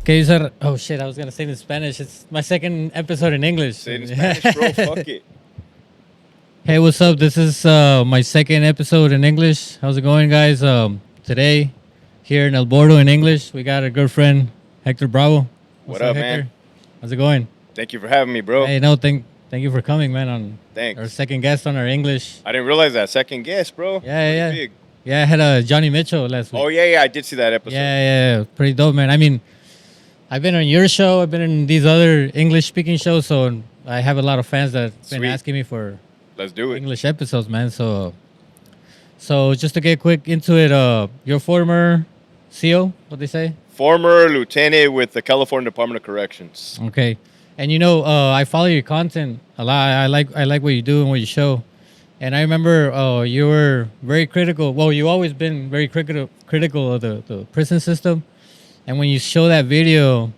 Okay, sir. Oh shit! I was gonna say it in Spanish. It's my second episode in English. Say it in Spanish, bro. Fuck it. Hey, what's up? This is my second episode in English. How's it going, guys? Today, here in El Bordo in English, we got our good friend Hector Bravo. What's What up, Hector? man? How's it going? Thank you for having me, bro. Hey, no, thank you for coming, man. On Thanks. our second guest on our English. I didn't realize that. Second guest, bro. Yeah. Pretty big. Yeah, I had Johnny Mitchell last week. Oh, yeah. I did see that episode. Yeah, pretty dope, man. I mean, I've been on your show. I've been in these other English-speaking shows, so I have a lot of fans that have been Sweet. asking me for Let's do it. English episodes, man. So just to get quick into it, your former CO, what they say? Former lieutenant with the California Department of Corrections. Okay, and I follow your content a lot. I like what you do and what you show, and I remember you were very critical. Well, you always been very critical of the prison system, and when you show that video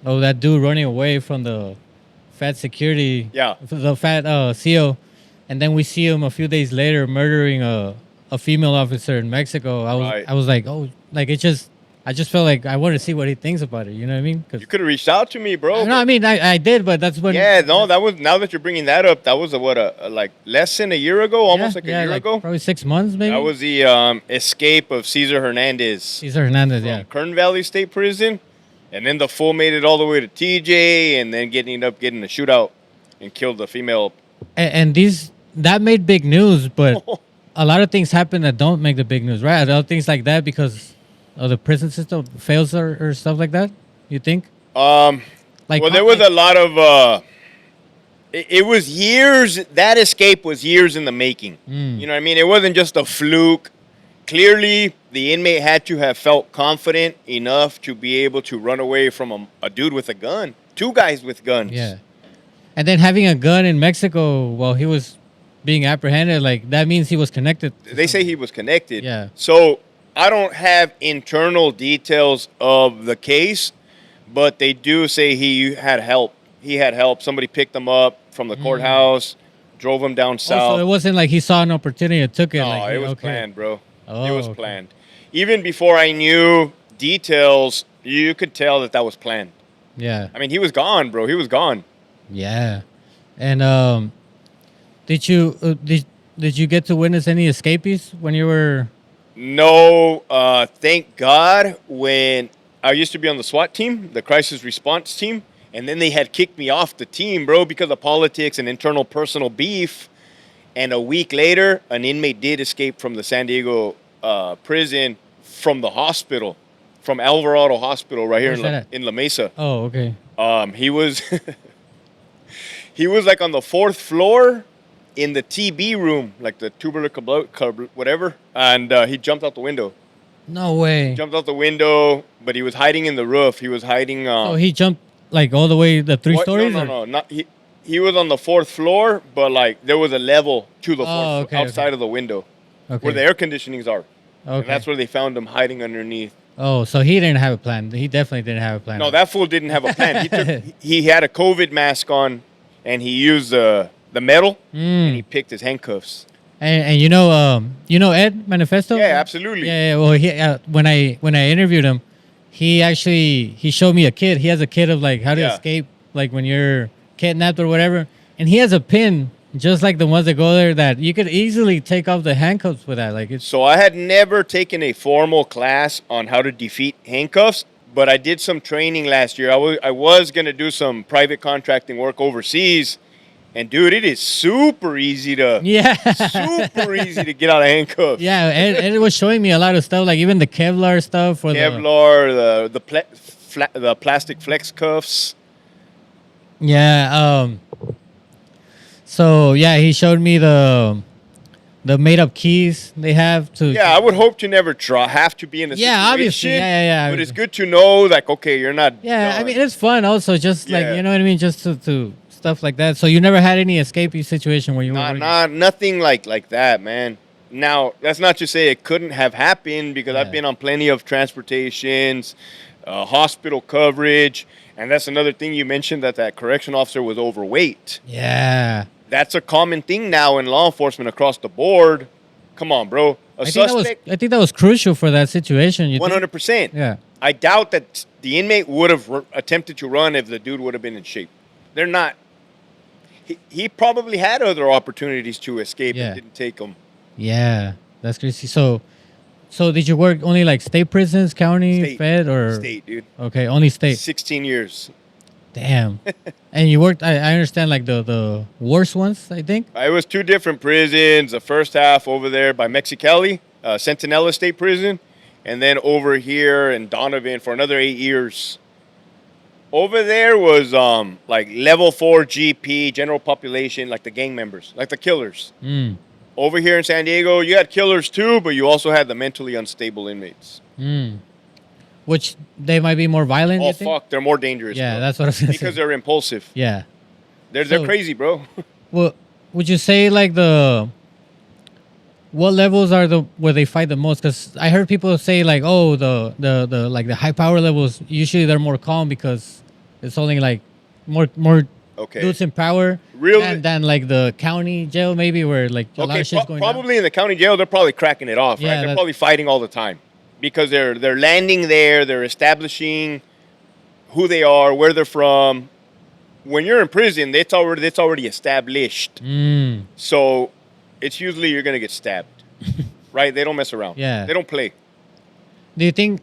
of that dude running away from the fat security, Yeah. the fat CO, and then we see him a few days later murdering a female officer in Mexico. Right. I was like, oh, like I just felt like I wanted to see what he thinks about it. You know what I mean? 'Cause You could have reached out to me, bro. no, I mean I did, but that's when. Yeah, no, that was, now that you're bringing that up, that was like less than a year ago, almost a year ago. Probably 6 months, maybe. That was the escape of Cesar Hernandez Cesar Hernandez, from yeah. Kern Valley State Prison. And then the fool made it all the way to TJ and then getting a shootout and killed the female. And that made big news, but a lot of things happen that don't make the big news, right? A lot of things like that because of the prison system fails or stuff like that. You think? Like, Well, there was a lot of. It was years. That escape was years in the making. You know what I mean? It wasn't just a fluke. Clearly, the inmate had to have felt confident enough to be able to run away from a dude with a gun. Two guys with guns. Yeah. And then having a gun in Mexico while he was being apprehended, like that means he was connected. They say he was connected. Yeah. So I don't have internal details of the case, but they do say he had help. He had help. Somebody picked him up from the courthouse, drove him down south. So it wasn't like he saw an opportunity and took it. No, like, it was okay. planned, bro. Oh, it was okay. planned. Even before I knew details, you could tell that was planned. Yeah. I mean, he was gone, bro. He was gone. Yeah. And did you get to witness any escapees when you were? No, thank God. When I used to be on the SWAT team, the crisis response team, and then they had kicked me off the team, bro, because of politics and internal personal beef. And a week later, an inmate did escape from the San Diego prison from the hospital, from Alvarado Hospital right here Where's that at? in La Mesa. Oh, okay. He was he was like on the fourth floor in the TB room, like the tubular whatever, and he jumped out the window. No way. Jumped out the window, but he was hiding in the roof. He was hiding. Oh, he jumped like all the way the three stories. No, not he. He was on the fourth floor, but like there was a level to the fourth floor, outside of the window, where the air conditionings are. Okay. And that's where they found him hiding underneath. Oh, so he didn't have a plan. He definitely didn't have a plan. No, that fool didn't have a plan. He had a COVID mask on, and he used the metal, and he picked his handcuffs. And you know Ed Manifesto? Yeah, absolutely. Yeah. Well, when I interviewed him, he showed me a kit. He has a kit of like how to escape, like when you're kidnapped or whatever. And he has a pin just like the ones that go there that you could easily take off the handcuffs with that. Like it's. So I had never taken a formal class on how to defeat handcuffs, but I did some training last year. I was gonna do some private contracting work overseas. And dude, it is super easy to super easy to get out of handcuffs. Yeah, and it was showing me a lot of stuff, like even the Kevlar stuff for the plastic flex cuffs. Yeah. So yeah, he showed me the made up keys they have to. Yeah, I would hope to never have to be in a situation. Obviously. Yeah. But it's good to know, like, okay, you're not. Yeah, done. I mean it's fun also, just like you know what I mean, just to stuff like that. So you never had any escapee situation where you were nothing like that, man. Now, that's not to say it couldn't have happened, because I've been on plenty of transportations, hospital coverage, and that's another thing you mentioned, that correction officer was overweight. Yeah. That's a common thing now in law enforcement across the board. Come on, bro. I think that was crucial for that situation. 100%. Yeah. I doubt that the inmate would have attempted to run if the dude would have been in shape. They're not. He probably had other opportunities to escape Yeah. and didn't take them. Yeah, that's crazy. So did you work only like state prisons, county, State. fed, or State, dude. Okay, only state. 16 years. Damn. And you worked. I understand like the worst ones. I think. It was 2 different prisons. The first half over there by Mexicali, Centinela State Prison, and then over here in Donovan for another 8 years. Over there was like level 4 GP, general population, like the gang members, like the killers. Mm. Over here in San Diego, you had killers too, but you also had the mentally unstable inmates. Mm. Which they might be more violent. Oh you think? fuck, they're more dangerous. Yeah, bro. that's what I was gonna Because say. they're impulsive. Yeah. They're So- crazy, bro. Well, would you say like what levels are where they fight the most? Because I heard people say like, oh, the like the high power levels usually they're more calm because it's only like more Okay. dudes in power Really? than like the county jail maybe where like a lot Okay, of shit's going down. probably in the county jail, they're probably cracking it off, Yeah, right? They're that- probably fighting all the time because they're landing there, they're establishing who they are, where they're from. When you're in prison, it's already established. Mm. So it's usually you're gonna get stabbed, right? They don't mess around. Yeah. They don't play. Do you think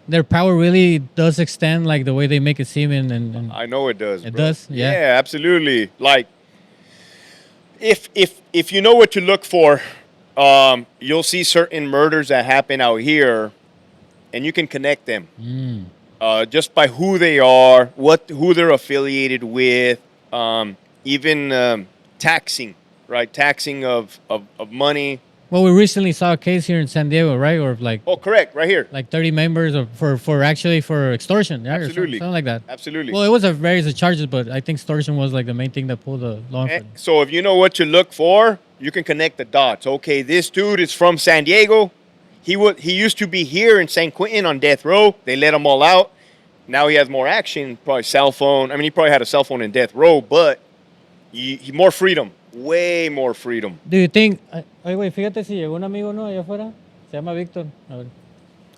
their power really does extend like the way they make it seem? And I know it does. It bro. does? Yeah. Yeah, absolutely. Like, if you know what to look for, you'll see certain murders that happen out here, and you can connect them just by who they are, who they're affiliated with, even taxing, right? Taxing of money. well, we recently saw a case here in San Diego, right? Or like Oh, correct, right here. 30 members for extortion, yeah, or Absolutely. something like that. Absolutely. Well, it was a various charges, but I think extortion was like the main thing that pulled the law And enforcement. so if you know what to look for, you can connect the dots. Okay, this dude is from San Diego. He used to be here in San Quentin on death row. They let him all out. Now he has more action, probably cell phone. I mean, he probably had a cell phone in death row, but he more freedom, way more freedom. Do you think? Ay, güey, fíjate si llegó un amigo, ¿no? Allá afuera. Se llama Víctor. A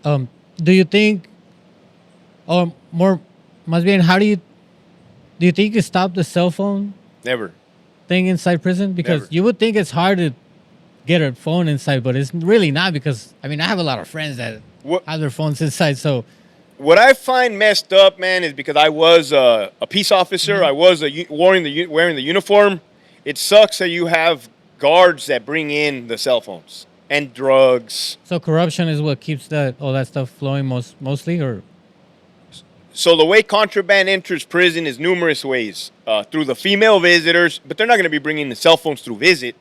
ver. Do you think, or more, más bien, do you think you could stop the cell phone Never. thing inside prison? Because Never. you would think it's hard to get a phone inside, but it's really not because, I mean, I have a lot of friends that What have their phones inside, so. what I find messed up, man, is because I was a peace officer. I was wearing the uniform. It sucks that you have guards that bring in the cell phones and drugs. So corruption is what keeps all that stuff flowing mostly, or So the way contraband enters prison is numerous ways. Through the female visitors, but they're not going to be bringing the cell phones through visit,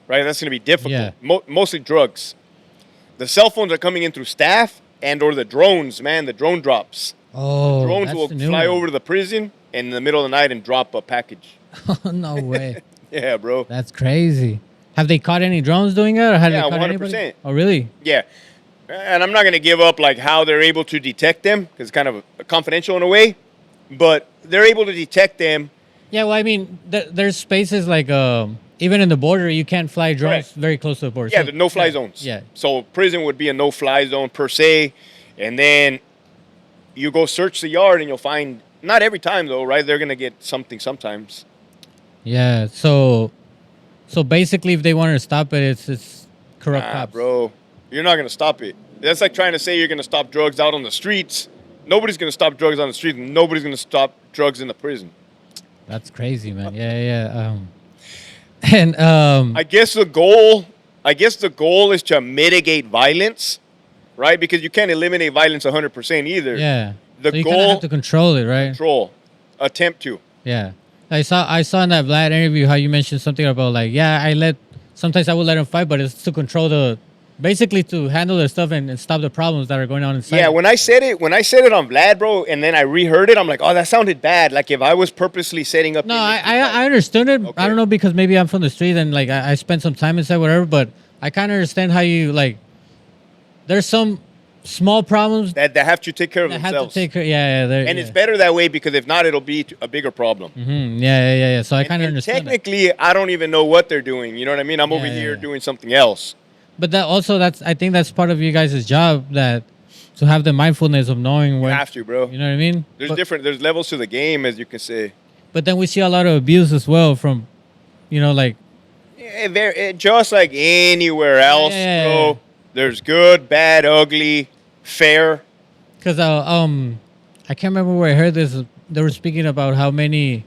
right? That's going to be difficult. Yeah. Mostly drugs. The cell phones are coming in through staff and or the drones, man. The drone drops. Drones that's will the new fly one. over to the prison in the middle of the night and drop a package. No way. Yeah, bro. That's crazy. Have they caught any drones doing it, or have Yeah, they caught 100%. anybody? Oh, really? Yeah. And I'm not going to give up like how they're able to detect them because it's kind of confidential in a way, but they're able to detect them. Yeah. Well, I mean, there's spaces like even in the border, you can't fly drones Correct. very close to the border. Yeah, So- the no-fly zones. Yeah. So prison would be a no-fly zone per se, and then you go search the yard and you'll find, not every time though, right? They're going to get something sometimes. Yeah. So basically, if they wanted to stop it, it's corrupt Nah, cops. bro. You're not going to stop it. That's like trying to say you're going to stop drugs out on the streets. Nobody's going to stop drugs on the street, and nobody's going to stop drugs in the prison. That's crazy, man. Yeah. And I guess the goal is to mitigate violence, right? Because you can't eliminate violence 100% either. yeah. The so you kind of goal- have to control it, right? Control. Attempt to. Yeah. I saw in that Vlad interview how you mentioned something about like, yeah, sometimes I would let them fight, but it's to control basically to handle the stuff and stop the problems that are going on inside. Yeah, when I said it on Vlad, bro, and then I reheard it, I'm like, oh, that sounded bad. Like if I was purposely setting up. No, inmates to fight. I understood it. Okay. I don't know because maybe I'm from the street and like I spent some time inside, whatever. But I kind of understand how you like. There's some small problems that have to take care of that have themselves. to take care. Yeah. and it's better that way because if not, it'll be a bigger problem. Yeah. So I kind of And understand. That. technically, I don't even know what they're doing. You know what I mean? I'm over Yeah, here yeah. doing something else. But I think that's part of you guys' job that to have the mindfulness of knowing You when. have to, bro. You know what I mean? There's levels to the game, as you can say. But then we see a lot of abuse as well from, like. Just like anywhere else, Yeah. bro. There's good, bad, ugly, fair. Because I can't remember where I heard this. They were speaking about how many,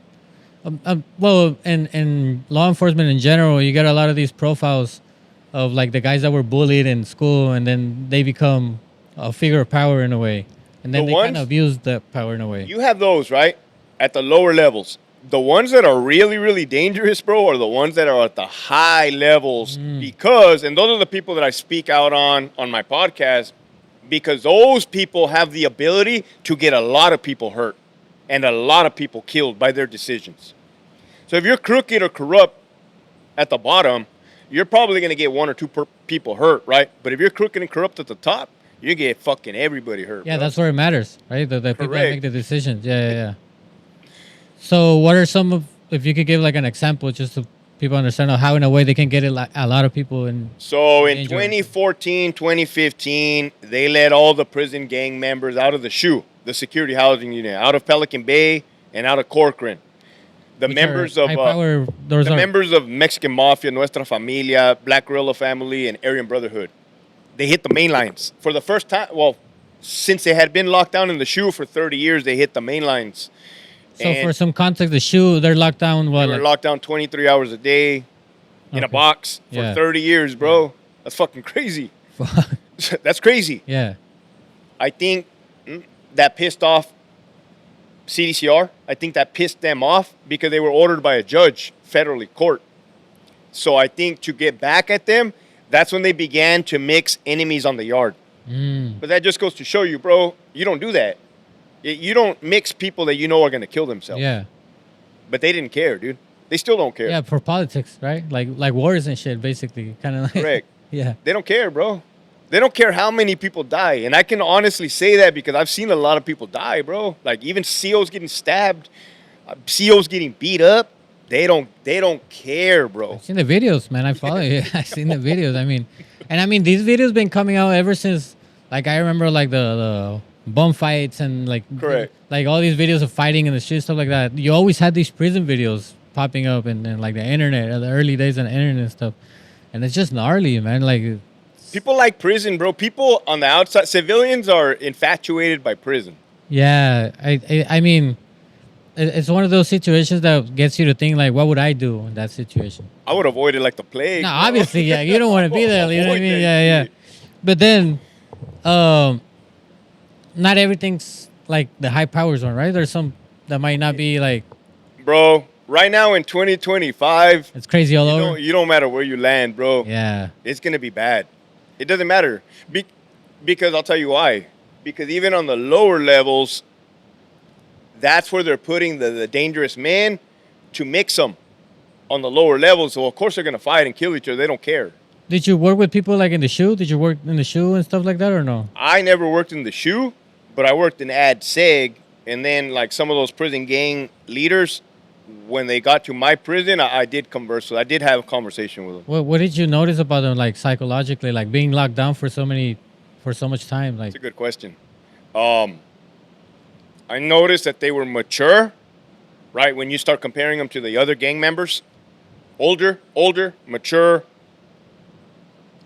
well, in law enforcement in general, you get a lot of these profiles of like the guys that were bullied in school, and then they become a figure of power in a way, and then The they kind ones of abuse that power in a way. you have those right at the lower levels. The ones that are really, really dangerous, bro, are the ones that are at the high levels because, and those are the people that I speak out on my podcast, because those people have the ability to get a lot of people hurt and a lot of people killed by their decisions. So if you're crooked or corrupt at the bottom, you're probably going to get one or two people hurt, right? But if you're crooked and corrupt at the top, you get fucking everybody hurt. Yeah, bro. that's where it matters, right? The people that Correct. make the decisions. Yeah. So, what are some of, if you could give like an example, just so people understand how in a way they can get it like a lot of people in. So in danger? 2014, 2015, they let all the prison gang members out of the SHU, the security housing unit, out of Pelican Bay and out of Corcoran. The Which members are of high power, those the are members of Mexican Mafia, Nuestra Familia, Black Guerrilla Family, and Aryan Brotherhood. They hit the main lines for the first time. Well, since they had been locked down in the SHU for 30 years, they hit the main lines. So And for some context, the SHU, they're locked down. they What? were Like, locked down 23 hours a day in a Okay. box for Yeah. 30 years, bro. That's fucking crazy. That's crazy. yeah. I think that pissed off CDCR. I think that pissed them off because they were ordered by a judge, federally court. So I think to get back at them, that's when they began to mix enemies on the yard. But that just goes to show you, bro, you don't do that. You don't mix people that you know are going to kill themselves. Yeah. But they didn't care, dude. They still don't care. Yeah, for politics, right? Like wars and shit, basically, kind of like. Correct. Yeah. They don't care, bro. They don't care how many people die. And I can honestly say that because I've seen a lot of people die, bro. Like even COs getting stabbed, COs getting beat up. They don't care, bro. I've seen the videos, man. I follow you. I've seen the videos. I mean, these videos been coming out ever since. Like I remember, like the bum fights and like. Correct. Like all these videos of fighting and the shit stuff like that. You always had these prison videos popping up and like the internet, the early days of the internet and stuff, and it's just gnarly, man. Like. People like prison, bro. People on the outside, civilians are infatuated by prison. Yeah, I mean, it's one of those situations that gets you to think like, what would I do in that situation? I would avoid it like the plague. No, bro. obviously, yeah, you don't want to be there. You know what I Avoid mean? that Yeah. shit. But then, not everything's like the high powers one, right? There's some that might not be like. Bro, right now in 2025, It's crazy all over. you don't matter where you land, bro. Yeah. It's gonna be bad. It doesn't matter because I'll tell you why. Because even on the lower levels, that's where they're putting the dangerous men to mix them on the lower levels. So of course they're gonna fight and kill each other. They don't care. Did you work with people like in the SHU? Did you work in the SHU and stuff like that or no? I never worked in the SHU, but I worked in Ad Seg, and then like some of those prison gang leaders, when they got to my prison, I did converse. So I did have a conversation with them. What did you notice about them, like psychologically, like being locked down for so much time? Like, That's a good question. I noticed that they were mature, right? When you start comparing them to the other gang members, older, mature,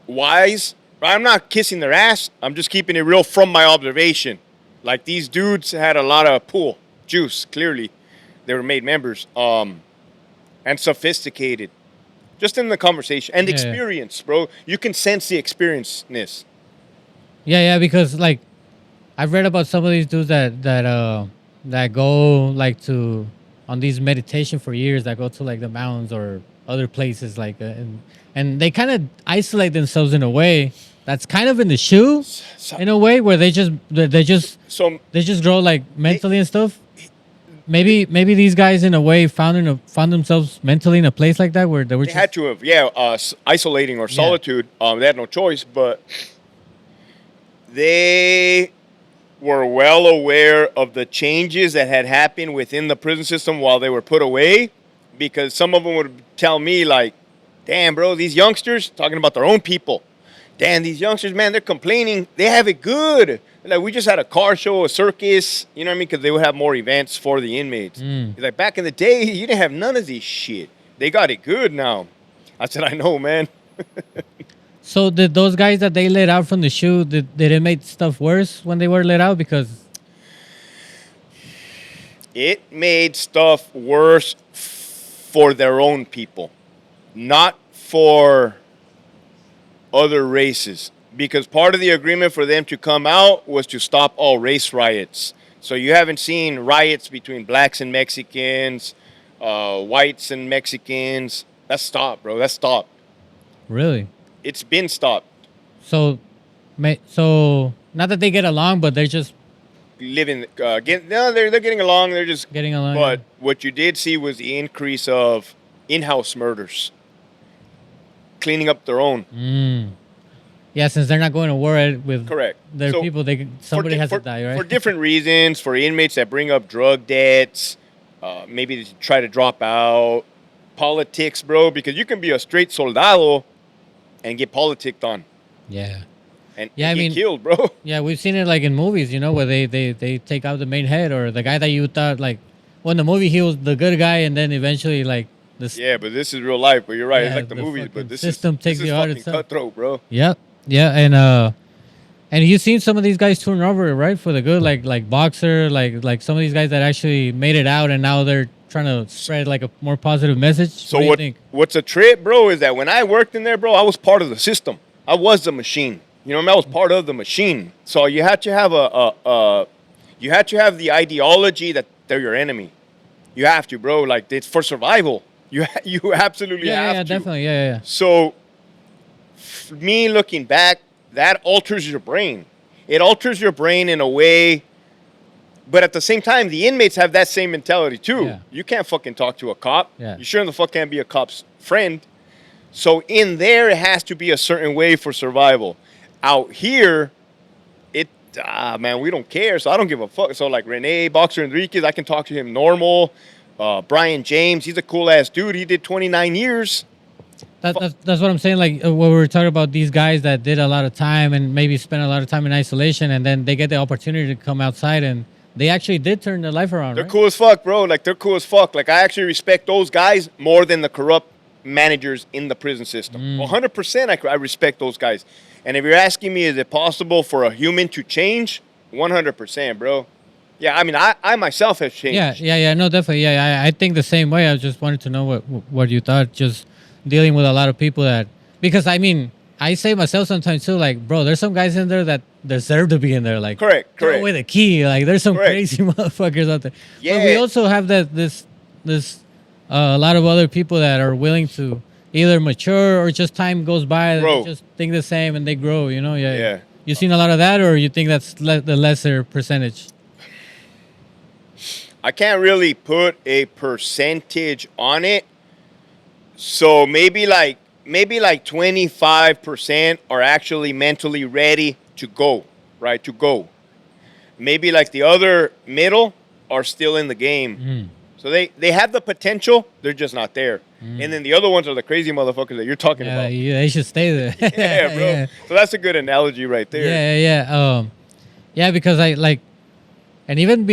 wise. I'm not kissing their ass. I'm just keeping it real from my observation. Like these dudes had a lot of pool juice. Clearly, they were made members. And sophisticated, just in the conversation and Yeah. experience, bro. You can sense the experienceness. yeah, because like I've read about some of these dudes that go like to on these meditation for years, that go to like the mountains or other places like and they kind of isolate themselves in a way that's kind of in the SHU in a way where they just So grow like mentally and stuff. Maybe these guys in a way found themselves mentally in a place like that where they were they had to have, isolating or solitude. They had no choice, but they were well aware of the changes that had happened within the prison system while they were put away, because some of them would tell me like, damn, bro, these youngsters, talking about their own people, damn, these youngsters, man, they're complaining. They have it good. Like, we just had a car show, a circus, you know what I mean? Because they would have more events for the inmates. Mm. He's like, back in the day, you didn't have none of this shit. They got it good now. I said, I know, man. So did those guys that they let out from the shoe, did it make stuff worse when they were let out? Because It made stuff worse for their own people, not for other races. Because part of the agreement for them to come out was to stop all race riots. So you haven't seen riots between blacks and Mexicans, whites and Mexicans. That's stopped, bro. That's stopped. really, It's been stopped. so so not that they get along, but they're just Living, they're getting along. They're just getting along. But what you did see was the increase of in-house murders, cleaning up their own. Yeah, since they're not going to war with Correct. their So, people, somebody has for, to die, right? For different reasons, for inmates that bring up drug debts, maybe to try to drop out, politics, bro, because you can be a straight soldado and get politicked on yeah. and, Yeah, and I get mean- killed, bro. Yeah, we've seen it like in movies, where they take out the main head or the guy that you thought like, well, in the movie he was the good guy, and then eventually like this. Yeah, but this is real life. But you're right. Yeah, it's like the the movies, fucking but this system is takes this is you out fucking itself. cutthroat, bro. Yeah, yeah, and you've seen some of these guys turn over, right, for the good, like Boxer, like some of these guys that actually made it out, and now they're trying to spread like a more positive message. So what do you think? what's a trip, bro, is that when I worked in there, bro, I was part of the system. I was the machine. You know what I mean? I was part of the machine. So you had to have you had to have the ideology that they're your enemy. You have to, bro. Like, it's for survival. You absolutely have Yeah, to. definitely, yeah. So, for me looking back, that alters your brain. It alters your brain in a way, but at the same time, the inmates have that same mentality too. Yeah. You can't fucking talk to a cop. Yeah. You sure in the fuck can't be a cop's friend. So in there, it has to be a certain way for survival. Out here, man, we don't care. So I don't give a fuck. So like Rene, Boxer Enriquez, I can talk to him normal. Brian James, he's a cool ass dude. He did 29 years. That's what I'm saying. Like when we were talking about these guys that did a lot of time and maybe spent a lot of time in isolation, and then they get the opportunity to come outside, and they actually did turn their life around. They're right? cool as fuck, bro. Like, they're cool as fuck. Like, I actually respect those guys more than the corrupt managers in the prison system. 100% I respect those guys. And if you're asking me, is it possible for a human to change? 100%, bro. Yeah, I mean, I myself have changed. Yeah. No, definitely. Yeah, I think the same way. I just wanted to know what you thought. Just dealing with a lot of people that, because I mean, I say myself sometimes too. Like, bro, there's some guys in there that deserve to be in there. Like, Correct. throw away the key. Like, there's some Correct. crazy motherfuckers out there. But Yeah. we also have this a lot of other people that are willing to either mature or just time goes by. Bro. They just think the same and they grow. Yeah. You seen a lot of that, or you think that's the lesser percentage? I can't really put a percentage on it. So maybe like 25% are actually mentally ready to go, right? To go. Maybe like the other middle are still in the game. So they have the potential, they're just not there. And then the other ones are the crazy motherfuckers that you're talking Yeah, about. they should stay there. Yeah, bro. Yeah. So that's a good analogy right there. Yeah, because I like, and even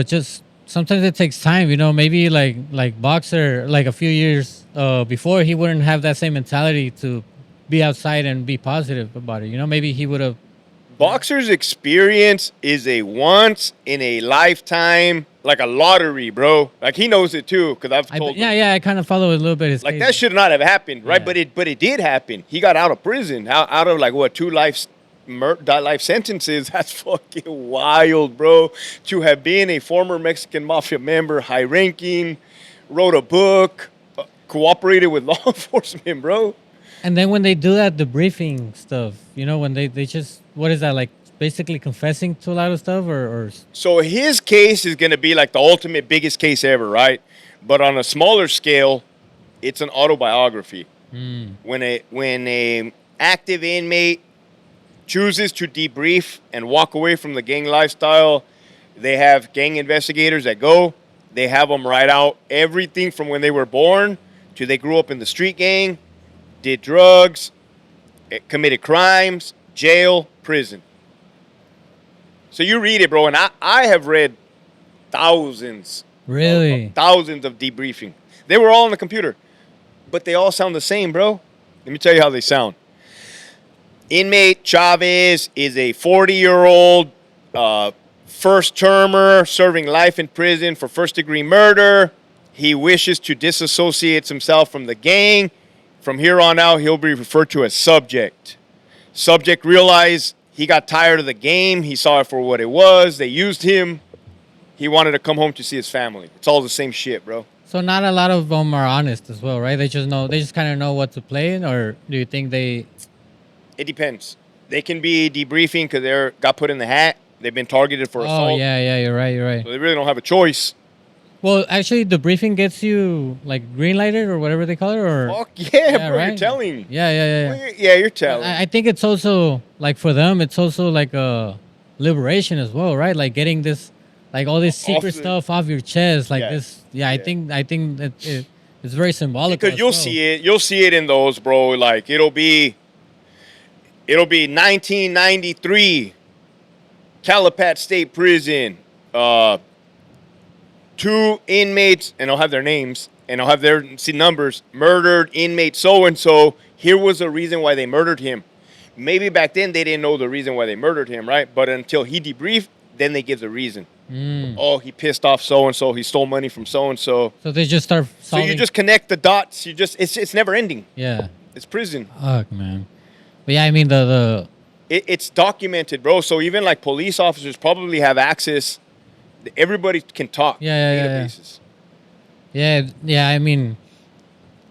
just sometimes it takes time, maybe like Boxer, like a few years before, he wouldn't have that same mentality to be outside and be positive about it. Maybe he would have. Boxer's experience is a once in a lifetime, like a lottery, bro. Like, he knows it too, because I've told him. I kind of follow a little bit his Like, case. that should not have happened, right? Yeah. But it did happen. He got out of prison, out of like what, 2 life sentences. That's fucking wild, bro. To have been a former Mexican mafia member, high ranking, wrote a book, cooperated with law enforcement, bro. And then when they do that, the briefing stuff, when they just, what is that, like basically confessing to a lot of stuff or So his case is gonna be like the ultimate biggest case ever, right? But on a smaller scale, it's an autobiography. When a active inmate chooses to debrief and walk away from the gang lifestyle, they have gang investigators that go. They have them write out everything from when they were born to they grew up in the street gang, did drugs, committed crimes, jail, prison. So you read it, bro, and I have read thousands, Really? thousands of debriefing. They were all on the computer, but they all sound the same, bro. Let me tell you how they sound. Inmate Chavez is a 40-year-old first termer serving life in prison for first-degree murder. He wishes to disassociate himself from the gang. From here on out, he'll be referred to as subject. Subject realized he got tired of the game. He saw it for what it was. They used him. He wanted to come home to see his family. It's all the same shit, bro. So not a lot of them are honest as well, right? They just kind of know what to play in, or do you think they? It depends. They can be debriefing because they got put in the hat. They've been targeted for Oh assault. yeah, you're right. So they really don't have a choice. Well, actually, the briefing gets you like green lighted or whatever they call it, or Fuck yeah, bro. right? You're telling. Yeah. Yeah, you're telling. I think it's also like for them, it's also like a liberation as well, right? Like getting this, like all this secret stuff off your chest, like this. Yeah, I think that it's very symbolic. Because you'll see it. You'll see it in those, bro. Like it'll be 1993, Calapat State Prison. 2 inmates, and I'll have their names, and I'll have their numbers. Murdered inmate so and so. Here was the reason why they murdered him. Maybe back then they didn't know the reason why they murdered him, right? But until he debriefed, then they give the reason. Oh, he pissed off so and so. He stole money from so and so. So they just start solving. So you just connect the dots. It's never ending. Yeah. It's prison. Fuck, man. But yeah, I mean it's documented, bro. So even like police officers probably have access. Everybody can talk. Databases. Yeah. I mean,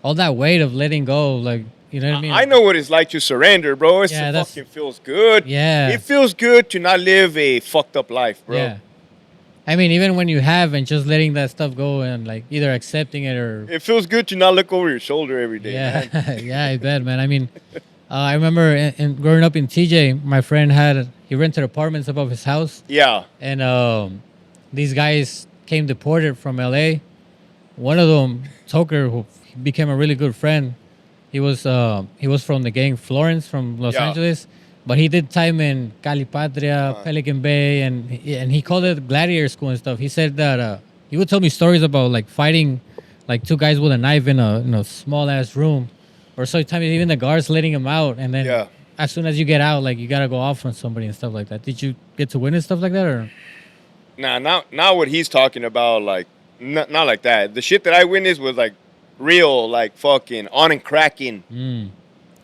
all that weight of letting go, like, you know what I mean? I know what it's like to surrender, bro. It fucking feels good. Yeah. It feels good to not live a fucked up life, bro. Yeah. I mean, even when you have and just letting that stuff go and like either accepting it or. It feels good to not look over your shoulder every day. Yeah. Man. Yeah, I bet, man. I mean, I remember in growing up in TJ, my friend he rented apartments above his house. Yeah. And these guys came deported from LA. One of them, Toker, who became a really good friend, he was from the gang Florence from Los Angeles, but he did time in Calipatria, Pelican Bay, and he called it gladiator school and stuff. He said that he would tell me stories about like fighting like 2 guys with a knife in a small ass room, or sometimes even the guards letting him out, and then as soon as you get out, like you gotta go off on somebody and stuff like that. Did you get to witness stuff like that or? Nah, not what he's talking about. Like, not like that. The shit that I witnessed was like real, like fucking on and cracking,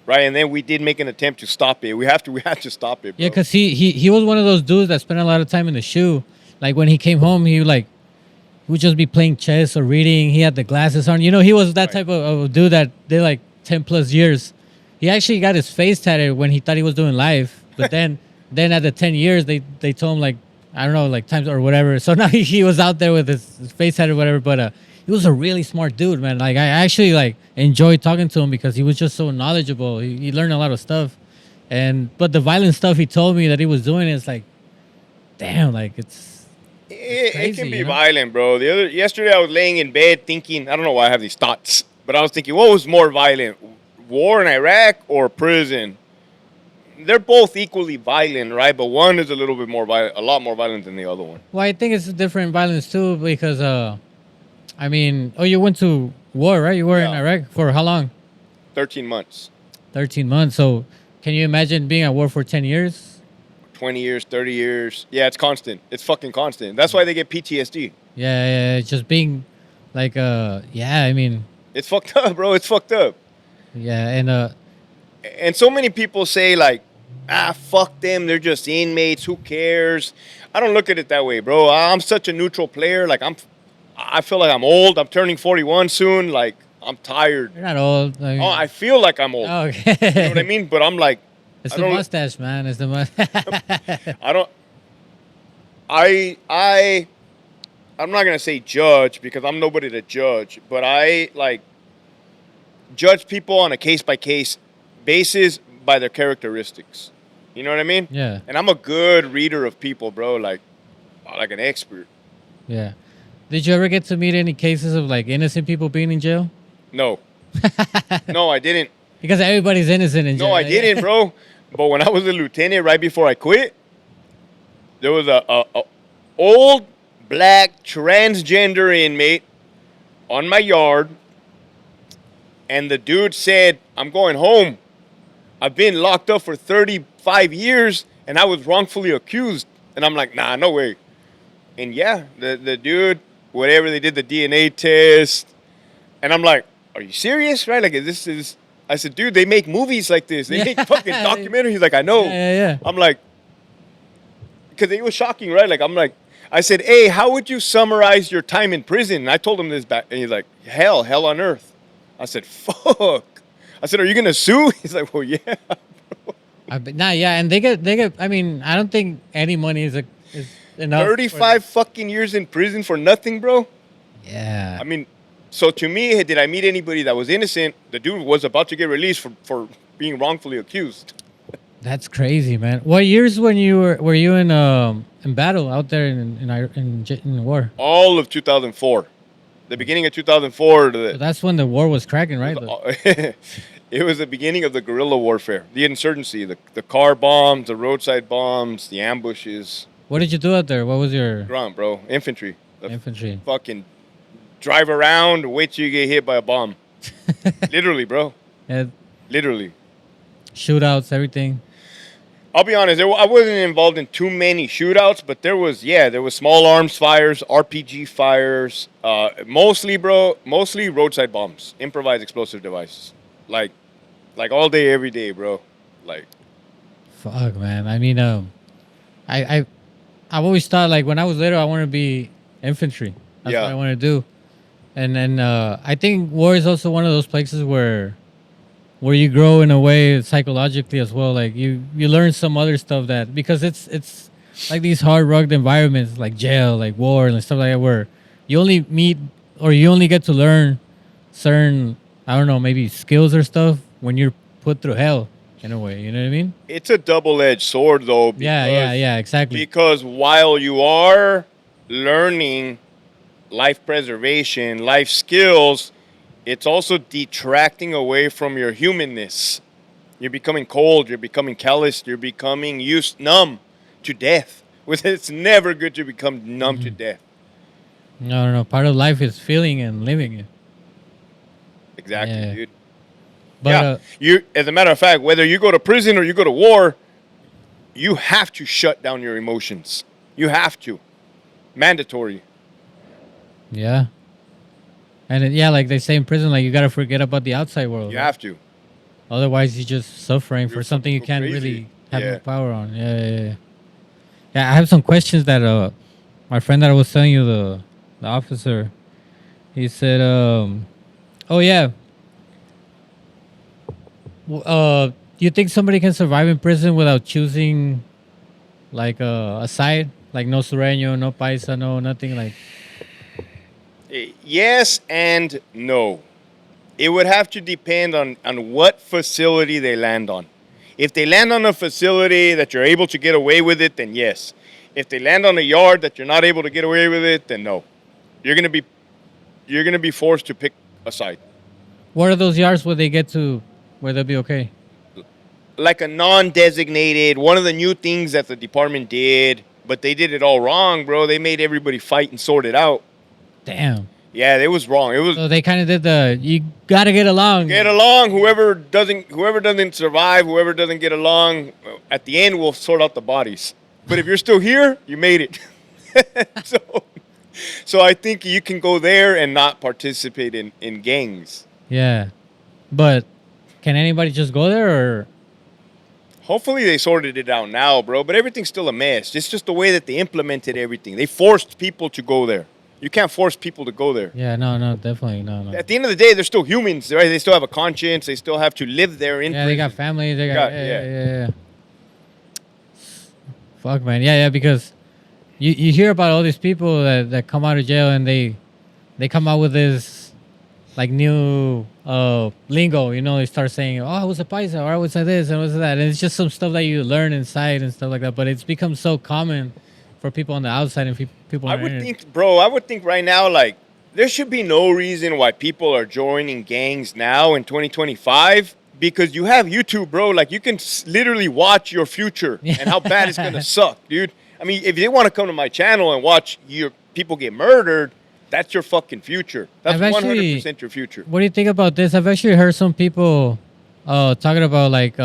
right? And then we did make an attempt to stop it. We had to stop it, bro. Yeah, cause he was one of those dudes that spent a lot of time in the shoe. Like when he came home, he would just be playing chess or reading. He had the glasses on. You know, he was that type of dude that did like 10+ years. He actually got his face tatted when he thought he was doing live, but then at the 10 years they told him like, I don't know, like times or whatever. So now he was out there with his face head or whatever. But he was a really smart dude, man. Like I actually like enjoyed talking to him because he was just so knowledgeable. He learned a lot of stuff. But the violent stuff he told me that he was doing is like, damn, like it's crazy, it can be violent, bro. Yesterday I was laying in bed thinking, I don't know why I have these thoughts, but I was thinking, what was more violent, war in Iraq or prison? They're both equally violent, right? But one is a little bit more violent, a lot more violent than the other one. Well, I think it's a different violence too because, I mean, you went to war, right? You were in Iraq for how long? 13 months. 13 months. So can you imagine being at war for 10 years? 20 years, 30 years. Yeah, it's constant. It's fucking constant. That's why they get PTSD. Yeah. Just being like, I mean. It's fucked up, bro. It's fucked up. Yeah, and so many people say like, fuck them. They're just inmates. Who cares? I don't look at it that way, bro. I'm such a neutral player. Like I feel like I'm old. I'm turning 41 soon. Like I'm tired. You're not old. Like, I feel like I'm old. Oh, okay. You know what I mean? But I'm like, it's the mustache, man. It's the mustache. I'm not gonna say judge because I'm nobody to judge, but I like judge people on a case by case basis by their characteristics. You know what I mean? Yeah. And I'm a good reader of people, bro. Like an expert. Yeah. Did you ever get to meet any cases of like innocent people being in jail? No. No, I didn't. Because everybody's innocent in jail. No, I didn't, bro. But when I was a lieutenant, right before I quit, there was a old black transgender inmate on my yard, and the dude said, "I'm going home. I've been locked up for 35 years, and I was wrongfully accused." And I'm like, "Nah, no way." And yeah, the dude, whatever, they did the DNA test, and I'm like, "Are you serious? Right? Like, this is." I said, "Dude, they make movies like this. They make fucking documentaries." He's like, "I know." Yeah. I'm like, because it was shocking, right? Like, I'm like, I said, "Hey, how would you summarize your time in prison?" And I told him this back, and he's like, hell on earth." I said, "Fuck." I said, "Are you gonna sue?" He's like, "Well, yeah." And they get. I mean, I don't think any money is enough. 35 fucking years in prison for nothing, bro. Yeah. I mean, so to me, did I meet anybody that was innocent? The dude was about to get released for being wrongfully accused. That's crazy, man. What years when you were you in battle out there in war? All of 2004. The beginning of 2004. So that's when the war was cracking, right? It was the beginning of the guerrilla warfare, the insurgency, the car bombs, the roadside bombs, the ambushes. What did you do out there? What was your Grunt, bro. Infantry. infantry? Fucking drive around, wait till you get hit by a bomb. Literally, bro. Yeah, Literally. shootouts, everything. I'll be honest, I wasn't involved in too many shootouts, but there was small arms fires, RPG fires, mostly roadside bombs, improvised explosive devices. Like all day, every day, bro. Like, Fuck, man. I mean, I've always thought like when I was little, I wanted to be infantry. That's Yeah. what I want to do. And then I think war is also one of those places where you grow in a way psychologically as well. Like you learn some other stuff that because it's like these hard rugged environments like jail, like war and stuff like that, where you only meet or you only get to learn certain, I don't know, maybe skills or stuff when you're put through hell in a way. You know what I mean? it's a double-edged sword, though. Yeah, exactly. Because while you are learning life preservation, life skills, it's also detracting away from your humanness. You're becoming cold, you're becoming callous, you're becoming numb to death. It's never good to become numb to death. No. Part of life is feeling and living it. Exactly, Yeah. dude. But Yeah, you. As a matter of fact, whether you go to prison or you go to war, you have to shut down your emotions. You have to, mandatory. yeah. And like they say in prison, like you gotta forget about the outside world. You right? have to. Otherwise, you're just suffering for You're something you so can't crazy. really have no Yeah. power on. Yeah. Yeah, I have some questions that my friend that I was telling you, the officer, he said, oh yeah, do you think somebody can survive in prison without choosing like a side, like no sureño, no paisa, no nothing like? Yes and no. It would have to depend on what facility they land on. If they land on a facility that you're able to get away with it, then yes. If they land on a yard that you're not able to get away with it, then no. You're gonna be forced to pick a side. What are those yards where they get to where they'll be okay? Like a non-designated, one of the new things that the department did, but they did it all wrong, bro. They made everybody fight and sort it out. Damn. Yeah, it was wrong. It was So they kind of did you gotta get along. get along. Whoever doesn't survive, whoever doesn't get along, at the end we'll sort out the bodies. But if you're still here, you made it. so I think you can go there and not participate in gangs. Yeah. But can anybody just go there or? Hopefully they sorted it out now, bro. But everything's still a mess. It's just the way that they implemented everything. They forced people to go there. You can't force people to go there. Yeah, no, definitely, no. At the end of the day, they're still humans, right? They still have a conscience. They still have to live there in Yeah, they got prison. families. They got Yeah, yeah. Fuck, man. Yeah, because you hear about all these people that come out of jail and they come out with this like new lingo. You know, they start saying, "Oh, I was a paisa," or "I was this," and "I was that," and it's just some stuff that you learn inside and stuff like that. But it's become so common for people on the outside and people. I on the would internet. think, bro, I would think right now, like, there should be no reason why people are joining gangs now in 2025 because you have YouTube, bro. Like you can literally watch your future and how bad it's gonna suck, dude. I mean, if they want to come to my channel and watch your people get murdered, that's your fucking future. That's 100% your future. What do you think about this? I've actually heard some people talking about like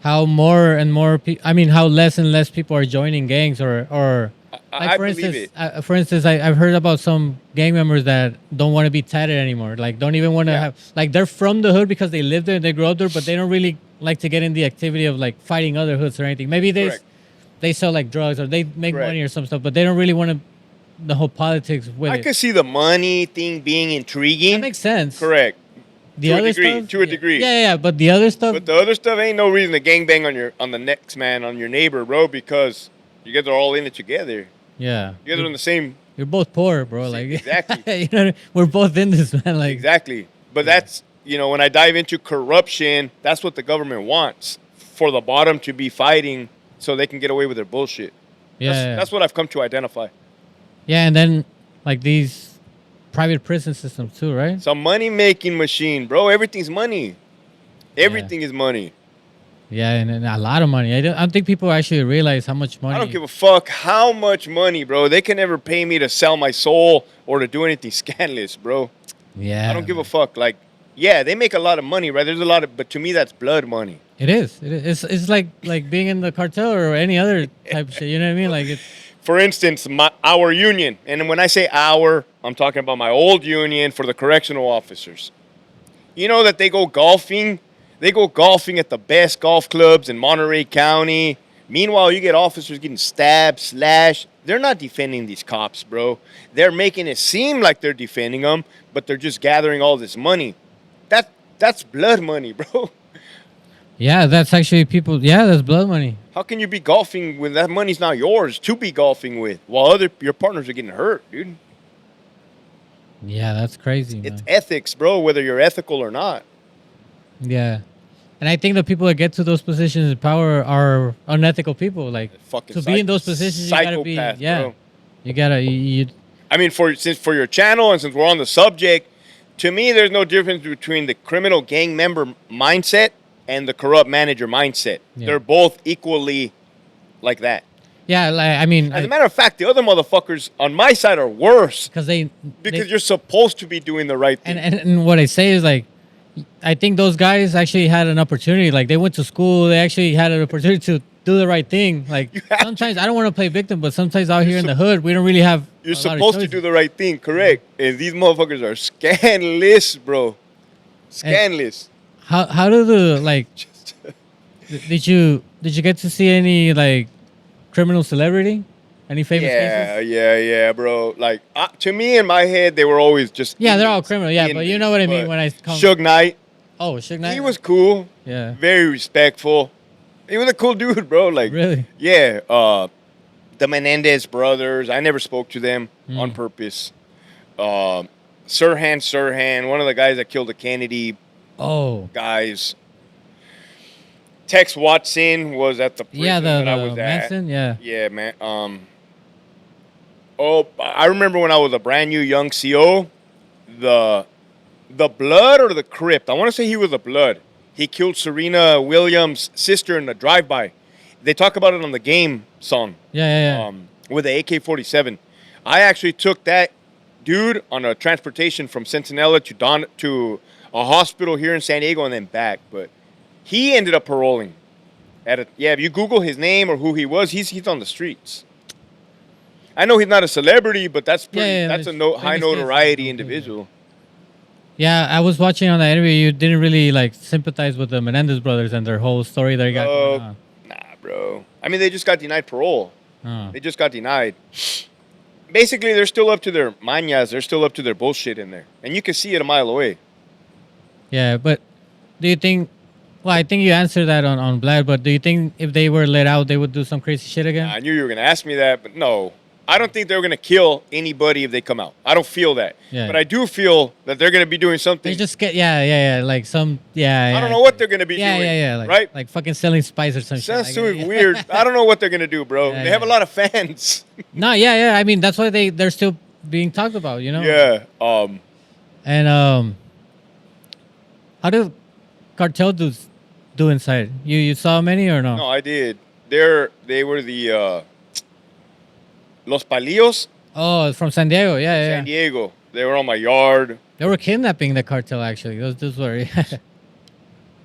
how more and more I mean, how less and less people are joining gangs or like I for believe instance, it. for instance, I've heard about some gang members that don't want to be tatted anymore. Like don't even want to Yeah. have like they're from the hood because they live there and they grow up there, but they don't really like to get in the activity of like fighting other hoods or anything. Maybe Correct. they sell like drugs or they make Correct. money or some stuff, but they don't really want to the whole politics with I it. could see the money thing being intriguing. That makes sense. Correct. The To a other degree, stuff, to a yeah. degree. Yeah, but the other stuff, But the other stuff ain't no reason to gangbang on the next man, on your neighbor, bro, because you guys are all in it together. yeah, You guys are in the same. you're both poor, bro. Like Exactly. you know, what I mean? We're both in this, man. Like Exactly. But that's, when I dive into corruption, that's what the government wants, for the bottom to be fighting so they can get away with their bullshit. yeah, That's what I've come to identify. yeah, and then like these private prison systems too, right? It's a money-making machine, bro. Everything's money. Everything is money. Yeah, and a lot of money. I don't think people actually realize how much money. I don't give a fuck how much money, bro. They can never pay me to sell my soul or to do anything scandalous, bro. Yeah, I don't give a fuck. Like, yeah, they make a lot of money, right? There's a lot of, but to me, that's blood money. It is. It's like being in the cartel or any other type of shit. You know what I mean? Like it's For instance, our union, and when I say our, I'm talking about my old union for the correctional officers. You know that they go golfing? They go golfing at the best golf clubs in Monterey County. Meanwhile, you get officers getting stabbed, slashed. They're not defending these cops, bro. They're making it seem like they're defending them, but they're just gathering all this money. That's blood money, bro. yeah, that's actually people. Yeah, that's blood money. How can you be golfing when that money's not yours to be golfing with, while your partners are getting hurt, dude? Yeah, that's crazy. It's Man. ethics, bro, whether you're ethical or not. Yeah, and I think the people that get to those positions of power are unethical people. Like Fucking to be in those positions, you gotta be. psychopath, Yeah, bro. you gotta. You, I mean, for your channel and since we're on the subject, to me, there's no difference between the criminal gang member mindset and the corrupt manager mindset. Yeah. They're both equally like that. yeah, like I mean, As a matter of fact, the other motherfuckers on my side are worse because because you're supposed to be doing the right thing. and what I say is like, I think those guys actually had an opportunity. Like they went to school, they actually had an opportunity to do the right thing. Like You have to. sometimes I don't want to play victim, but sometimes out here in the hood, we don't really have. You're a lot of supposed to choices. do the right thing, correct? And these motherfuckers are scandalous, bro. Scandalous. How do the like? Did you get to see any like criminal celebrity? Any famous cases? Yeah, bro. Like to me, in my head, they were always just Yeah, they're all Indians. criminal. Yeah, but you know what I mean But when I come. Suge Knight, Oh, Suge Knight. he was cool, Yeah. very respectful. He was a cool dude, bro. Like, Really? yeah. The Menendez brothers, I never spoke to them on purpose. Sirhan, one of the guys that killed the Kennedy Oh. guys. Tex Watson was at the prison Yeah, that I the was at. Manson. Yeah. Yeah, man. I remember when I was a brand new young CO, the Blood or the Crypt. I want to say he was the Blood. He killed Serena Williams' sister in a drive-by. They talk about it on the Game song. Yeah. With the AK-47. I actually took that dude on a transportation from Centinela to a hospital here in San Diego and then back. But he ended up paroling. If you Google his name or who he was, he's on the streets. I know he's not a celebrity, but that's that's a high notoriety case. individual. Yeah, I was watching on that interview. You didn't really like sympathize with the Menendez brothers and their whole story they got going on. Nah, bro. I mean, they just got denied parole. Oh. They just got denied. Basically, they're still up to their mañas. They're still up to their bullshit in there. And you can see it a mile away. Yeah, but do you think? Well, I think you answered that on Vlad. But do you think if they were let out, they would do some crazy shit again? I knew you were going to ask me that, but no. I don't think they're going to kill anybody if they come out. I don't feel that. Yeah. But I do feel that they're going to be doing something. They just get like some I don't know what they're going to be doing. like, right? like fucking selling spice or some That's shit. too Like, weird. I don't know what they're going to do, bro. Yeah, They have a yeah. lot of fans. No, yeah. I mean, that's why they're still being talked about, you know. Yeah. And how do cartel dudes do inside? You saw many or no? No, I did. They were the Los Palillos, Oh, from San Diego. Yeah, yeah, San yeah. Diego. They were on my yard. They were kidnapping the cartel actually. Those dudes were.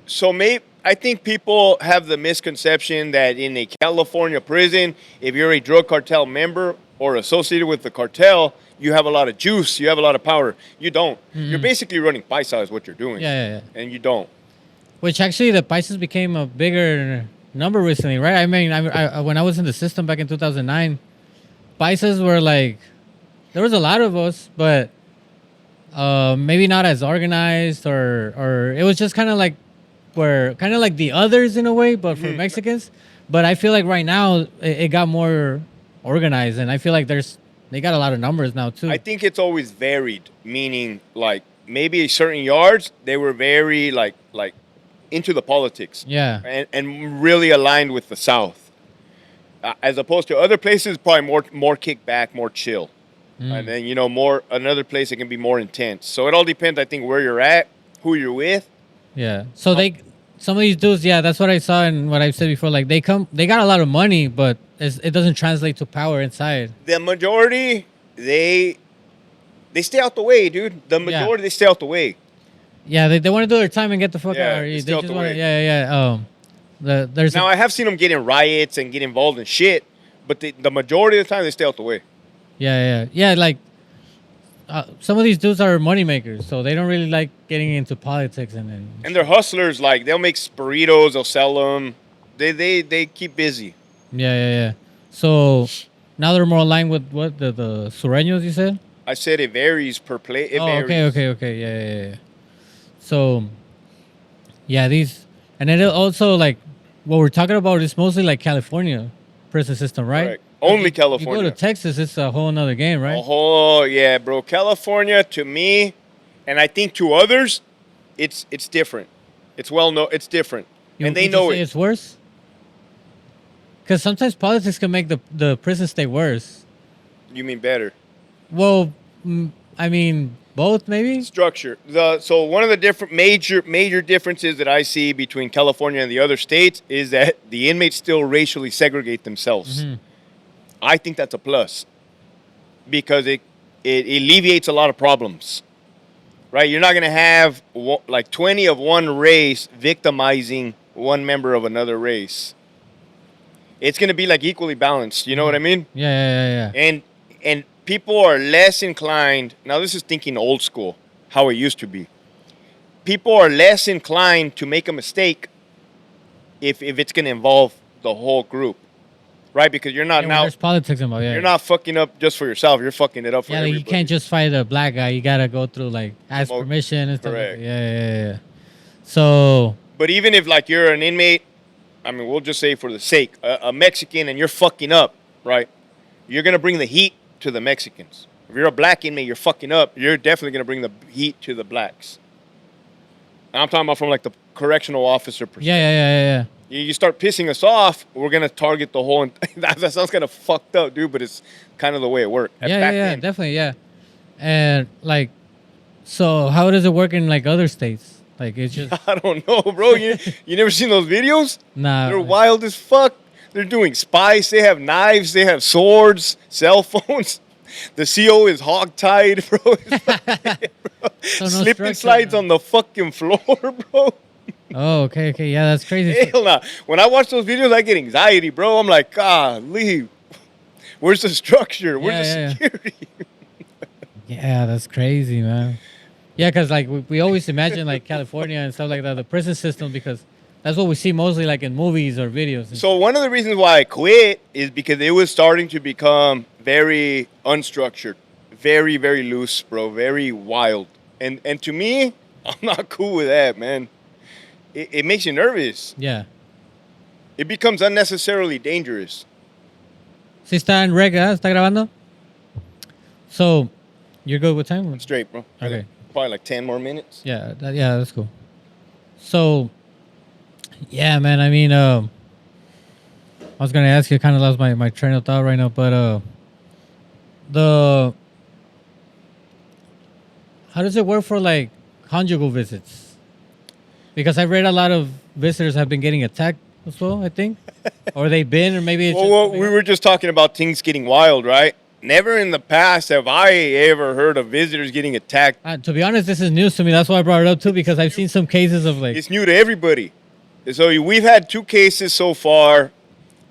So maybe I think people have the misconception that in a California prison, if you're a drug cartel member or associated with the cartel, you have a lot of juice, you have a lot of power. You don't. You're basically running paisa is what you're doing. Yeah, yeah, yeah. And you don't. Which actually the Pisces became a bigger number recently, right? I mean, when I was in the system back in 2009, Pisces were like, there was a lot of us, but maybe not as organized, or it was just kind of like we're kind of like the others in a way, but for Mexicans. But I feel like right now it got more organized, and I feel like they got a lot of numbers now too. I think it's always varied, meaning like maybe certain yards they were very like into the politics. Yeah. And really aligned with the South. As opposed to other places, probably more kickback, more chill. And then, more another place it can be more intense. So it all depends, I think, where you're at, who you're with. Yeah. So some of these dudes, yeah, that's what I saw and what I've said before. Like they got a lot of money, but it doesn't translate to power inside. The majority, they stay out the way, dude. The majority, they stay out the way. Yeah, they want to do their time and get the fuck out. They They stay out just the want way. to, yeah. There's Now, I have seen them get in riots and get involved in shit, but the majority of the time, they stay out the way. yeah. Like some of these dudes are money makers, so they don't really like getting into politics And they're hustlers. Like, they'll make burritos, they'll sell them. They keep busy. Yeah. So now they're more aligned with what the Sureños you said. I said it varies per place. It Oh, varies. okay. Yeah. So, yeah, these, and then also like what we're talking about is mostly like California prison system, right? Correct. Only You California. go to Texas, it's a whole nother game, right? Oh, yeah, bro. California, to me, and I think to others, it's different. It's well known. It's different. And they Would you know say it. it's worse. Because sometimes politics can make the prison stay worse. You mean better. Well, I mean both maybe. Structure. So one of the different major differences that I see between California and the other states is that the inmates still racially segregate themselves. I think that's a plus because it alleviates a lot of problems. Right? You're not going to have like 20 of one race victimizing one member of another race. It's going to be like equally balanced. You know what I mean? Yeah. And people are less inclined. Now, this is thinking old school, how it used to be. People are less inclined to make a mistake if it's going to involve the whole group, right? Because you're not now. There's politics involved. Yeah. You're not fucking up just for yourself. You're fucking it up for Yeah, like everybody. you can't just fight a black guy. You gotta go through like ask Mo- permission and stuff. correct. Yeah. So But even if like you're an inmate, I mean, we'll just say for the sake, a Mexican, and you're fucking up, right? You're gonna bring the heat to the Mexicans. If you're a black inmate, you're fucking up. You're definitely gonna bring the heat to the blacks. And I'm talking about from like the correctional officer perspective. yeah. You start pissing us off, we're gonna target the whole. That sounds kind of fucked up, dude, but it's kind of the way it worked. Back Yeah, then. definitely, yeah. And like, so how does it work in like other states? Like it's just I don't know, bro. You never seen those videos? nah. They're wild as fuck. They're doing spice. They have knives. They have swords, cell phones. The CO is hog-tied, bro. So no Slip structure, and slides no. on the fucking floor, bro. Oh, okay, yeah, that's crazy. Hell nah. When I watch those videos, I get anxiety, bro. I'm like, golly. Where's the structure? Where's the Yeah. security? Yeah, that's crazy, man. Yeah, because like we always imagine like California and stuff like that, the prison system, because that's what we see mostly like in movies or videos. So one of the reasons why I quit is because it was starting to become very unstructured, very, very loose, bro, very wild. And to me, I'm not cool with that, man. It makes you nervous. Yeah. It becomes unnecessarily dangerous. Sí está en reg, ¿eh? ¿Está grabando? So, you're good with time? Straight, bro. Okay. Probably like 10 more minutes. Yeah, that's cool. So, yeah, man. I mean, I was gonna ask you. Kind of lost my train of thought right now, but how does it work for like conjugal visits? Because I read a lot of visitors have been getting attacked as well, I think. Or they've been, or maybe it's just Well, coming we up. were just talking about things getting wild, right? Never in the past have I ever heard of visitors getting attacked. To be honest, this is news to me. That's why I brought it up too, because I've seen some cases of like, It's new to everybody. So we've had 2 cases so far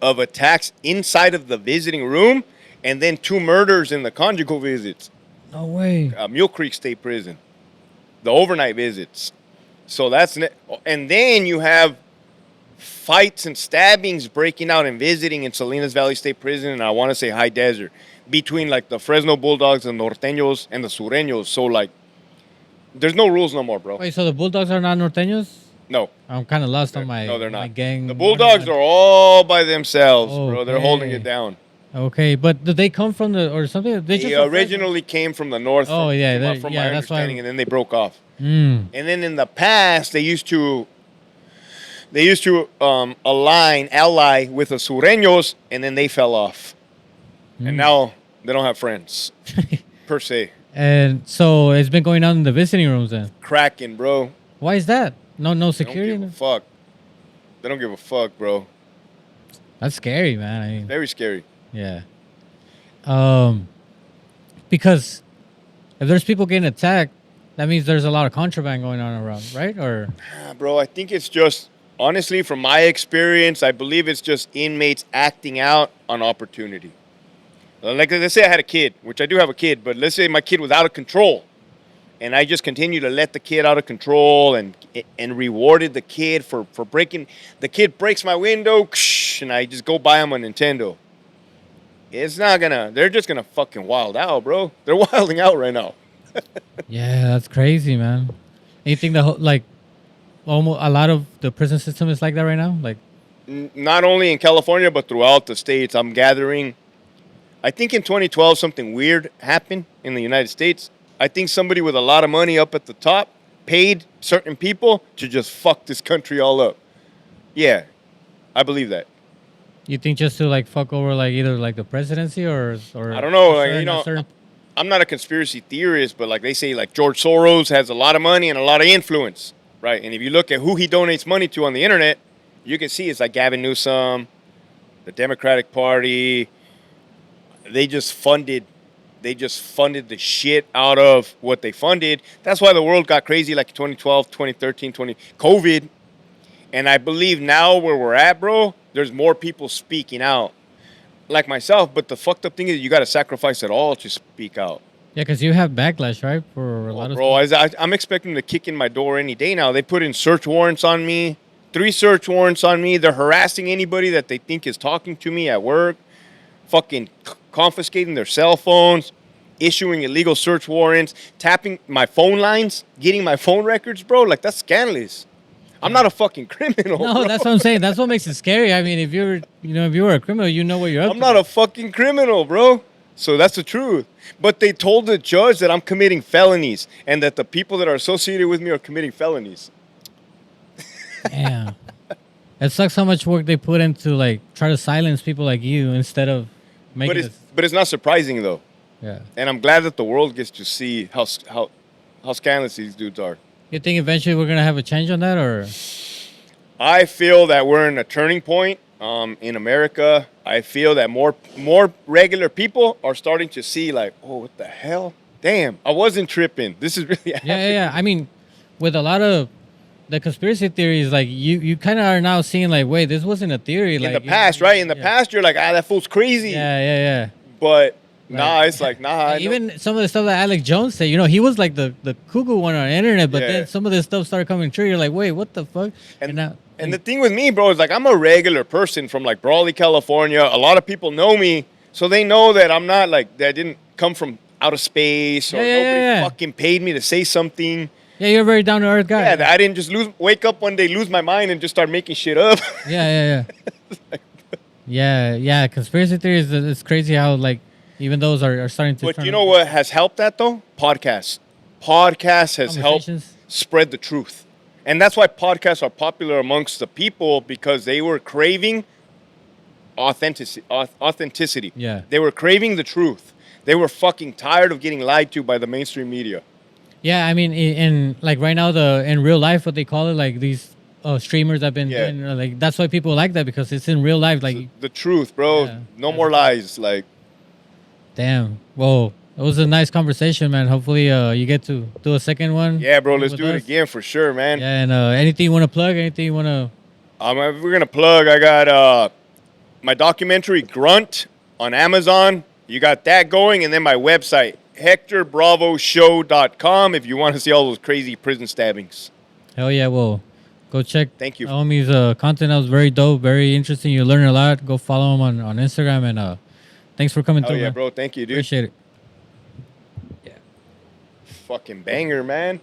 of attacks inside of the visiting room, and then 2 murders in the conjugal visits. no way. Mule Creek State Prison, the overnight visits. So and then you have fights and stabbings breaking out and visiting in Salinas Valley State Prison, and I want to say High Desert, between like the Fresno Bulldogs, the Norteños, and the Sureños. So like, there's no rules no more, bro. Wait, so the Bulldogs are not norteños? No, I'm kind of lost on my, no, they're my not. gang. The Bulldogs are all by themselves, bro. They're holding Okay. it down. Okay, but did they come from the or something? They They just originally came from the north. Oh, yeah, from yeah, my that's why understanding, and then they broke off. Mm. And then in the past, they used to ally with the Sureños, and then they fell off. And now they don't have friends, per se. And so it's been going on in the visiting rooms then. Cracking, bro. Why is that? No They don't security. give a fuck. They don't give a fuck, bro. That's scary, man. I mean, Very scary. yeah. Because if there's people getting attacked, that means there's a lot of contraband going on around, right? Or Bro, I think it's just, honestly, from my experience, I believe it's just inmates acting out on opportunity. Like, let's say I had a kid, which I do have a kid, but let's say my kid was out of control, and I just continue to let the kid out of control and rewarded the kid for breaking. The kid breaks my window, and I just go buy him a Nintendo. It's not gonna. They're just gonna fucking wild out, bro. They're wilding out right now. yeah, that's crazy, man. You think like almost a lot of the prison system is like that right now? Like, Not only in California, but throughout the states. I'm gathering. I think in 2012 something weird happened in the United States. I think somebody with a lot of money up at the top paid certain people to just fuck this country all up. Yeah, I believe that. you think just to like fuck over like either like the presidency or I don't know, a like, certain- you know, a certain- I'm not a conspiracy theorist, but like they say, like George Soros has a lot of money and a lot of influence, right? And if you look at who he donates money to on the internet, you can see it's like Gavin Newsom, the Democratic Party. They just funded the shit out of what they funded. That's why the world got crazy like 2012, 2013, COVID. And I believe now where we're at, bro, there's more people speaking out. Like myself, but the fucked up thing is you got to sacrifice it all to speak out. yeah, because you have backlash, right? For a lot of Bro, stuff. I'm expecting them to kick in my door any day now. They put in search warrants on me, 3 search warrants on me. They're harassing anybody that they think is talking to me at work, fucking confiscating their cell phones, issuing illegal search warrants, tapping my phone lines, getting my phone records, bro. Like, that's scandalous. I'm not a fucking criminal. No, bro. that's what I'm saying. That's what makes it scary. I mean, if you were a criminal, you know what you're up I'm to. not a fucking criminal, bro. So that's the truth. But they told the judge that I'm committing felonies and that the people that are associated with me are committing felonies. Damn. It sucks how much work they put into like try to silence people like you instead of making But it's not surprising though. yeah. And I'm glad that the world gets to see how scandalous these dudes are. You think eventually we're gonna have a change on that, or I feel that we're in a turning point in America. I feel that more regular people are starting to see like, oh, what the hell? Damn, I wasn't tripping. This is really happening. yeah. I mean, with a lot of the conspiracy theories, like you kind of are now seeing like, wait, this wasn't a theory. In Like the past, right? In the yeah. past, you're like, that fool's crazy. Yeah. But Right. nah, it's like, nah. I know. Even some of the stuff that Alex Jones said, he was like the cuckoo one on the internet, but Yeah. then some of this stuff started coming true. You're like, wait, what the fuck? And now, the thing with me, bro, is like I'm a regular person from like Brawley, California. A lot of people know me, so they know that I'm not like that. I didn't come from outer space or nobody fucking paid me to say something. yeah, you're a very down to earth guy. Yeah, that I didn't just wake up one day, lose my mind, and just start making shit up. Yeah. Yeah. Conspiracy theories, it's crazy how like even those are starting to. But turn you know what has helped that though? Podcasts. Podcasts has helped Conversations. spread the truth. And that's why podcasts are popular amongst the people, because they were craving authenticity. Yeah. They were craving the truth. They were fucking tired of getting lied to by the mainstream media. Yeah, I mean, in like right now, the in real life, what they call it, like these streamers have been Yeah. doing, like that's why people like that because it's in real life. It's Like, the truth, bro. yeah, No more lies. Like, damn. Whoa, it was a nice conversation, man. Hopefully, you get to do a second one yeah, bro. Let's with do it us. again for sure, man. Yeah, and anything you want to plug, anything you want to. We're gonna plug. I got my documentary Grunt on Amazon. You got that going, and then my website HectorBravoShow.com if you want to see all those crazy prison stabbings. Hell yeah, well, go check Thank you. homie's content. That was very dope, very interesting. You learn a lot. Go follow him on Instagram, and thanks for coming Oh through, yeah, man. bro. Thank you, dude. Appreciate it. Fucking banger, man.